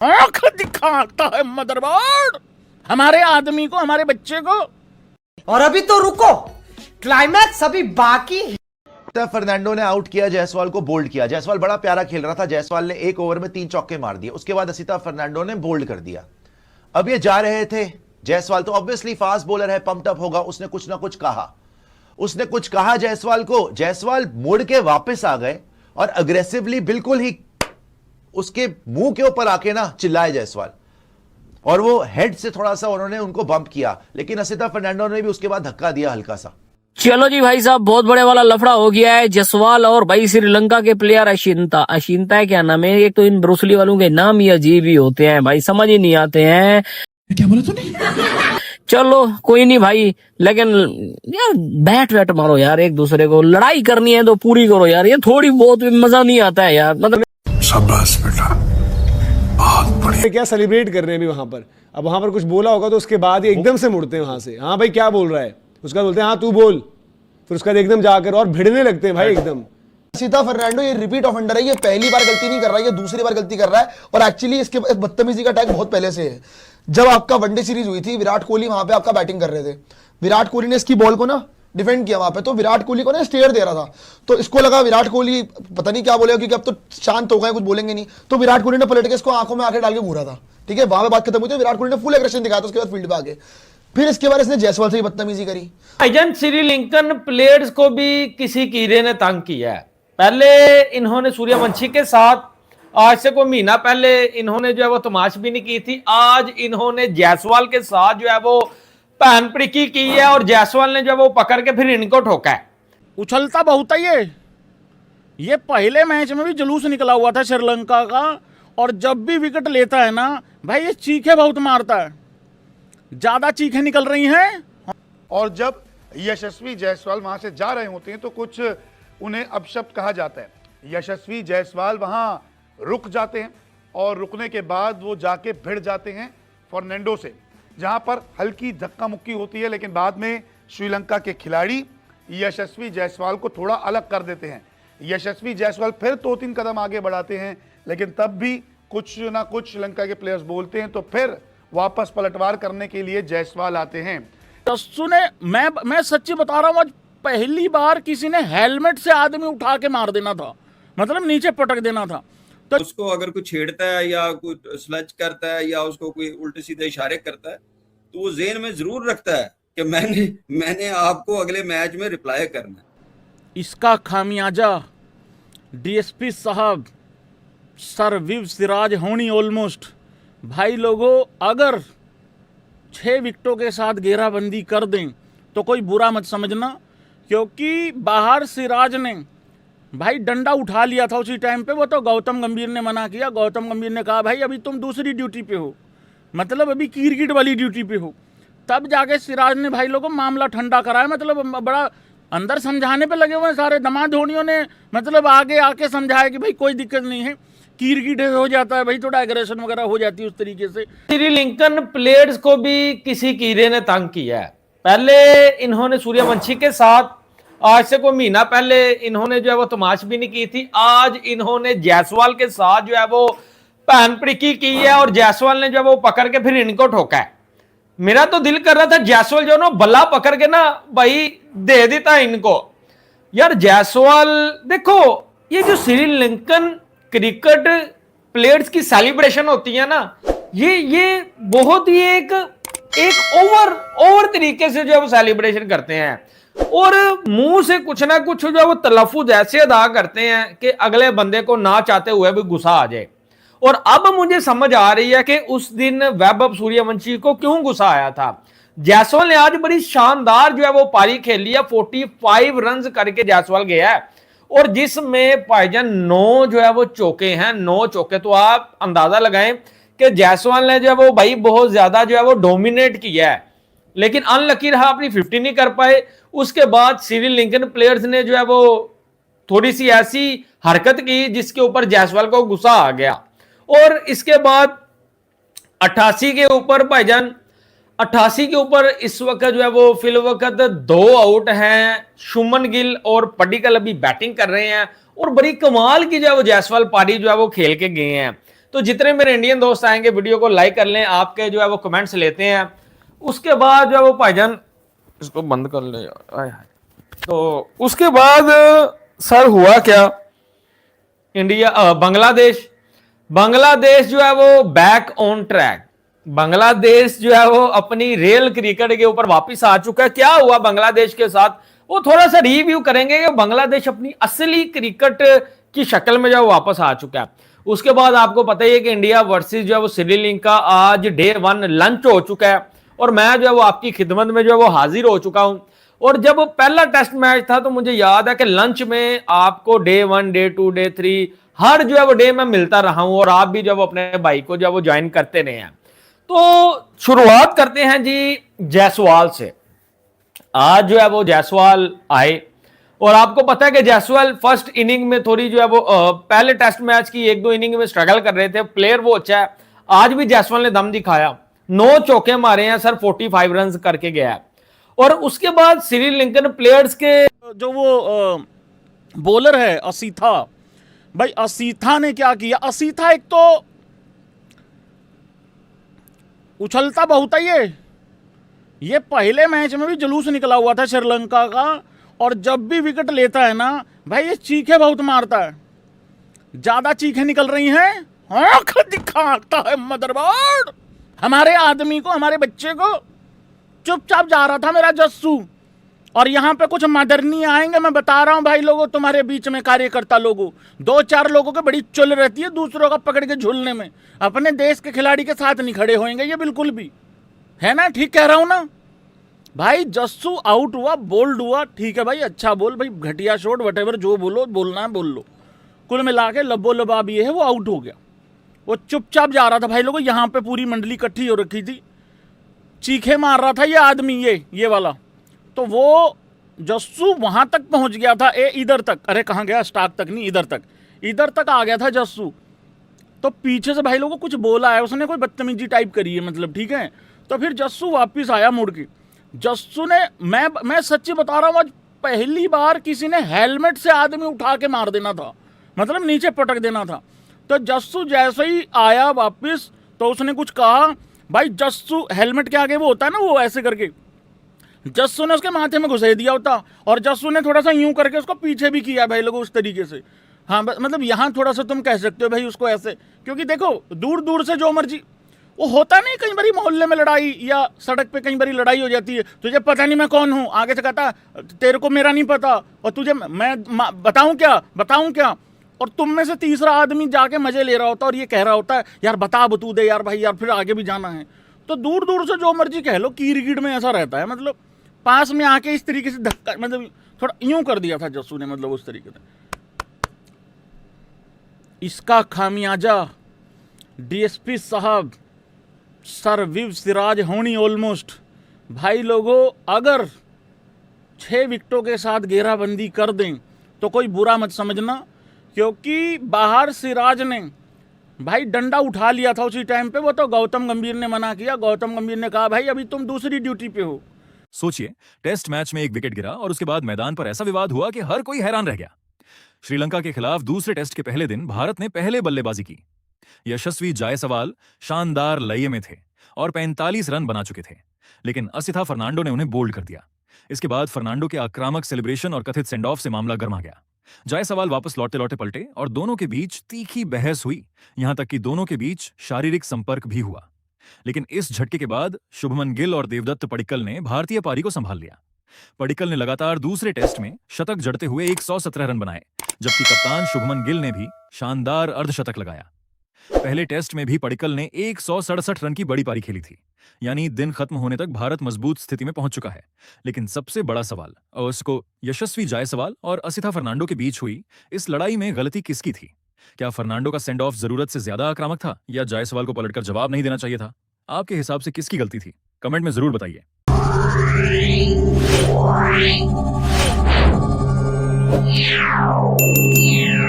आंख दिखाता है मदरबोर्ड, हमारे आदमी को, हमारे बच्चे को। और अभी तो रुको, क्लाइमैक्स अभी बाकी है। फर्नांडो ने आउट किया जायसवाल को, बोल्ड किया। जायसवाल बड़ा प्यारा खेल रहा था, जायसवाल ने एक ओवर में 3 चौके मार दिए। उसके बाद असिता फर्नांडो ने बोल्ड कर दिया। अब ये जा रहे थे, जायसवाल तो ऑब्वियसली फास्ट बॉलर है, पंप्ड अप होगा, उसने कुछ ना कुछ कहा, उसने कुछ कहा जायसवाल को। जायसवाल मुड़ के वापस आ गए और अग्रेसिवली बिल्कुल ही उसके मुंह के ऊपर आके ना चिल्लाए जायसवाल, और वो हेड से थोड़ा सा उन्होंने उनको बंप किया, लेकिन असिता फर्नांडो ने भी उसके बाद धक्का दिया हल्का सा। चलो जी भाई साहब, बहुत बड़े वाला लफड़ा हो गया है जायसवाल और भाई श्रीलंका के प्लेयर अशिंता। अशिंता है क्या नाम है? एक तो इन ब्रूसली वालों के नाम ही अजीब ही होते हैं भाई, समझ ही नहीं आते हैं। क्या बोला तूने? चलो कोई नहीं भाई, लेकिन यार बैट वैट मारो यार, एक दूसरे को लड़ाई करनी है तो पूरी करो यार, ये थोड़ी बहुत मजा नहीं आता है यार। मतलब शाबाश बेटा, बहुत बढ़िया। क्या सेलिब्रेट कर रहे हैं अभी वहां पर? अब वहां पर कुछ बोला होगा तो उसके बाद ये एकदम से मुड़ते हैं वहां से, हाँ भाई क्या बोल रहा है, उसके बाद बोलते हैं हाँ तू बोल, फिर उसके बाद एकदम जाकर और भिड़ने लगते हैं भाई एकदम। असिता फर्नांडो ये रिपीट ऑफेंडर है, ये पहली बार गलती नहीं कर रहा है, ये दूसरी बार गलती कर रहा है। और एक्चुअली इसके बदतमीजी का टैग बहुत पहले से है। जब आपका वनडे सीरीज हुई थी, विराट कोहली वहां पे आपका बैटिंग कर रहे थे, विराट कोहली ने इसकी बॉल को ना डिफेंड किया वहां पे, तो विराट कोहली को ना स्टेयर दे रहा था, तो इसको लगा विराट कोहली पता नहीं क्या बोलेगा, क्योंकि अब तो शांत हो गए, कुछ बोलेंगे नहीं, तो विराट कोहली ने पलट के इसको आंखों में आंखें डाल के घूरा था। ठीक है, वहां पे बात खत्म हुई थी, विराट कोहली ने फुल एग्रेशन दिखाया था, उसके बाद फील्ड पे आगे फिर इसके बाद इसने जायसवाल से ही बदतमीजी करी। भाईजान श्रीलंकन प्लेयर्स को भी किसी कीड़े ने तंग किया है। पहले इन्होंने सूर्यवंशी के साथ, आज से कोई महीना पहले इन्होंने जो है वो तमाशबीनी की थी, आज इन्होंने जायसवाल के साथ जो है वो पैन प्रिकी की है, और जायसवाल ने जो है वो पकड़ के फिर इनको ठोका है। उछलता बहुत है ये पहले मैच में भी जुलूस निकला हुआ था श्रीलंका का, और जब भी विकेट लेता है ना भाई ये चीखे बहुत मारता है, ज्यादा चीखें निकल रही हैं। और जब यशस्वी जायसवाल वहां से जा रहे होते हैं तो कुछ उन्हें अपशब्द कहा जाता है। यशस्वी जायसवाल वहां रुक जाते हैं और रुकने के बाद वो जाके भिड़ जाते हैं फर्नांडो से, जहां पर हल्की धक्का मुक्की होती है, लेकिन बाद में श्रीलंका के खिलाड़ी यशस्वी जायसवाल को थोड़ा अलग कर देते हैं। यशस्वी जायसवाल फिर 2-3 कदम आगे बढ़ाते हैं, लेकिन तब भी कुछ ना कुछ श्रीलंका के प्लेयर्स बोलते हैं, तो फिर वापस पलटवार करने के लिए जायसवाल आते हैं। सुने, मैं सच्ची बता रहा हूँ, आज पहली बार किसी ने हेलमेट से आदमी उठा के मार देना था, मतलब नीचे पटक देना था। तो उसको अगर कोई छेड़ता है या कोई स्लच करता है या उसको कोई उल्टे सीधे इशारे करता है, तो वो ज़हन में जरूर रखता है कि मैंने आपको अगले मैच में रिप्लाई करना है। इसका खामियाजा डीएसपी साहब सर विव सिराज होनी ऑलमोस्ट। भाई लोगों, अगर 6 विकेटों के साथ घेराबंदी कर दें तो कोई बुरा मत समझना, क्योंकि बाहर सिराज ने भाई डंडा उठा लिया था उसी टाइम पे, वो तो गौतम गंभीर ने मना किया। गौतम गंभीर ने कहा भाई अभी तुम दूसरी ड्यूटी पे हो, मतलब अभी क्रिकेट वाली ड्यूटी पे हो। तब जाके सिराज ने भाई लोगों मामला ठंडा कराया, मतलब बड़ा अंदर समझाने पे लगे हुए सारे दमाद धोनियों ने, मतलब आगे आके समझाया कि भाई कोई दिक्कत नहीं है, क्रिकेट हो जाता है भाई, थोड़ा एग्रेशन वगैरह हो जाती है उस तरीके से। श्रीलंकन प्लेयर्स को भी किसी कीड़े ने तंग किया है। पहले इन्होंने सूर्यवंशी के साथ, आज से कोई महीना पहले इन्होंने जो है वो तमाशबीनी की थी, आज इन्होंने जायसवाल के साथ जो है वो पैन प्रिकी की है, और जायसवाल ने जो है वो पकड़ के फिर इनको ठोका है। मेरा तो दिल कर रहा था जायसवाल जो ना बल्ला पकड़ के ना भाई दे देता इनको यार। जायसवाल देखो, ये जो श्रीलंकन क्रिकेट प्लेयर्स की सेलिब्रेशन होती है ना, ये बहुत ही एक ओवर तरीके से जो है वो सेलिब्रेशन करते हैं, और मुंह से कुछ ना कुछ जो है वो तलफ्फुज ऐसे अदा करते हैं कि अगले बंदे को ना चाहते हुए भी गुस्सा आ जाए। और अब मुझे समझ आ रही है कि उस दिन वैभव सूर्यवंशी को क्यों गुस्सा आया था। जायसवाल ने आज बड़ी शानदार जो है वो पारी खेल लिया, 45 रन करके जायसवाल गया है, और जिसमें भाईजान 9 जो है वो चौके हैं, 9 चौके। तो आप अंदाजा लगाएं कि जायसवाल ने जो है वो भाई बहुत ज्यादा जो है वो डोमिनेट किया है, लेकिन अनलकी रहा, अपनी 50 नहीं कर पाए। उसके बाद श्रीलंकन प्लेयर्स ने जो है वो थोड़ी सी ऐसी हरकत की जिसके ऊपर जायसवाल को गुस्सा आ गया, और इसके बाद 88 के ऊपर भाईजान 88 के ऊपर इस वक्त जो है वो फिल वक्त 2 आउट हैं। शुमन गिल और पडिक्कल अभी बैटिंग कर रहे हैं, और बड़ी कमाल की जो है वो जायसवाल पारी जो है वो खेल के गए हैं। तो जितने मेरे इंडियन दोस्त आएंगे वीडियो को लाइक कर लें, आपके जो है वो कमेंट्स लेते हैं। उसके बाद जो है वो भाईजान इसको बंद कर ले यार। तो उसके बाद सर हुआ क्या, बांग्लादेश जो है वो बैक ऑन ट्रैक, बांग्लादेश जो है वो अपनी रियल क्रिकेट के ऊपर वापस आ चुका है। क्या हुआ बांग्लादेश के साथ, वो थोड़ा सा रिव्यू करेंगे कि बांग्लादेश अपनी असली क्रिकेट की शक्ल में जो है वापस आ चुका है। उसके बाद आपको पता ही है कि इंडिया वर्सेस जो है वो श्रीलंका आज डे 1 लंच हो चुका है और मैं जो है वो आपकी खिदमत में जो है वो हाजिर हो चुका हूं। और जब वो पहला टेस्ट मैच था तो मुझे याद है कि लंच में आपको डे 1, डे 2, डे 3 हर जो है वो डे में मिलता रहा हूं और आप भी जब अपने भाई को जो है वो ज्वाइन करते रहे हैं। तो शुरुआत करते हैं जी जायसवाल से। आज जो है वो जायसवाल आए और आपको पता है कि जायसवाल फर्स्ट इनिंग में थोड़ी जो है वो पहले टेस्ट मैच की 1-2 इनिंग में स्ट्रगल कर रहे थे। प्लेयर वो अच्छा है, आज भी जायसवाल ने दम दिखाया, 9 चौके मारे हैं सर, 45 रन करके गया है। और उसके बाद श्रीलंकन प्लेयर्स के जो वो बॉलर है असीथा, भाई असीथा ने क्या किया, असीथा एक तो उछलता बहुत है, ये पहले मैच में भी जुलूस निकला हुआ था श्रीलंका का, और जब भी विकेट लेता है ना भाई ये चीखे बहुत मारता है, ज्यादा चीखें निकल रही हैं, आंख दिखाता है मदरबोर्ड। हमारे आदमी को, हमारे बच्चे को चुपचाप जा रहा था मेरा जस्सू, और यहाँ पे कुछ मदरनी आएंगे, मैं बता रहा हूँ भाई लोगों, तुम्हारे बीच में कार्यकर्ता लोगों, 2-4 लोगों की बड़ी चुल रहती है दूसरों का पकड़ के झूलने में, अपने देश के खिलाड़ी के साथ नहीं खड़े होंगे ये बिल्कुल भी, है ना, ठीक कह रहा हूँ ना भाई। जस्सू आउट हुआ, बोल्ड हुआ, ठीक है भाई, अच्छा बोल भाई, घटिया शॉट वटेवर जो बोलो बोलना है बोल लो, कुल मिला के लब्बो लबाब ये है, वो आउट हो गया। वो चुपचाप जा रहा था भाई लोगों, यहाँ पे पूरी मंडली इकट्ठी हो रखी थी, चीखे मार रहा था ये आदमी, ये वाला। तो वो जस्सू वहां तक पहुंच गया था, इधर तक, अरे कहाँ गया, स्टार्क तक नहीं, इधर तक आ गया था जस्सू। तो पीछे से भाई लोगों कुछ बोला है उसने, कोई बदतमीजी टाइप करी है मतलब, ठीक है। तो फिर जस्सू वापिस आया मुड़ के, जस्सू ने, मैं सच्ची बता रहा हूँ, आज पहली बार किसी ने हेलमेट से आदमी उठा के मार देना था, मतलब नीचे पटक देना था। तो जस्सू जैसे ही आया वापिस तो उसने कुछ कहा, भाई जस्सू हेलमेट के आगे वो होता है ना, वो ऐसे करके जस्सू ने उसके माथे में घुसे दिया होता, और जस्सू ने थोड़ा सा यूं करके उसको पीछे भी किया भाई लोगों उस तरीके से। हाँ मतलब यहाँ थोड़ा सा तुम कह सकते हो भाई उसको ऐसे, क्योंकि देखो दूर दूर से जो मर्जी वो होता नहीं, कई बारी मोहल्ले में लड़ाई या सड़क पे कई बारी लड़ाई हो जाती है, तुझे पता नहीं मैं कौन हूँ, आगे से कहता तेरे को मेरा नहीं पता, और तुझे मैं बताऊँ क्या, और तुम में से तीसरा आदमी जाके मजे ले रहा होता और ये कह रहा होता है यार बतू दे यार भाई यार, फिर आगे भी जाना है। तो दूर दूर से जो मर्जी कह लो, कीर कीड़ में ऐसा रहता है, मतलब पास में आके इस तरीके से धक्का, मतलब थोड़ा यूं कर दिया था जस्सू ने, मतलब उस तरीके से। इसका खामियाजा डीएसपी साहब सर विव सिराज होनी ऑलमोस्ट। भाई लोगों अगर 6 विकेटों के साथ घेराबंदी कर दें तो कोई बुरा मत समझना, क्योंकि बाहर सिराज ने भाई डंडा उठा लिया था उसी टाइम पे, वो तो गौतम गंभीर ने मना किया, गौतम गंभीर ने कहा भाई अभी तुम दूसरी ड्यूटी पे हो। सोचिए, टेस्ट मैच में 1 विकेट गिरा और उसके बाद मैदान पर ऐसा विवाद हुआ कि हर कोई हैरान रह गया। श्रीलंका के खिलाफ दूसरे टेस्ट के पहले दिन भारत ने पहले बल्लेबाजी की। यशस्वी जायसवाल शानदार लय में थे और 45 रन बना चुके थे, लेकिन असिथा फर्नांडो ने उन्हें बोल्ड कर दिया। इसके बाद फर्नांडो के आक्रामक सेलिब्रेशन और कथित सेंड ऑफ से मामला गर्मा गया। जायसवाल वापस लौटते लौटे पलटे और दोनों के बीच तीखी बहस हुई, यहां तक कि दोनों के बीच शारीरिक संपर्क भी हुआ। लेकिन इस झटके के बाद शुभमन गिल और देवदत्त पडिक्कल ने भारतीय पारी को संभाल लिया। पडिक्कल ने लगातार दूसरे टेस्ट में शतक जड़ते हुए 117 रन बनाए, जबकि कप्तान शुभमन गिल ने भी शानदार अर्धशतक लगाया। पहले टेस्ट में भी पडिक्कल ने 167 रन की बड़ी पारी खेली थी, यानी दिन खत्म होने तक भारत मजबूत स्थिति में पहुंच चुका है। लेकिन सबसे बड़ा सवाल उसको यशस्वी जायसवाल और असिथा फर्नांडो के बीच हुई इस लड़ाई में गलती किसकी थी? क्या फर्नांडो का सेंड ऑफ जरूरत से ज्यादा आक्रामक था या जायसवाल को पलटकर जवाब नहीं देना चाहिए था? आपके हिसाब से किसकी गलती थी? कमेंट में जरूर बताइए। Yeah.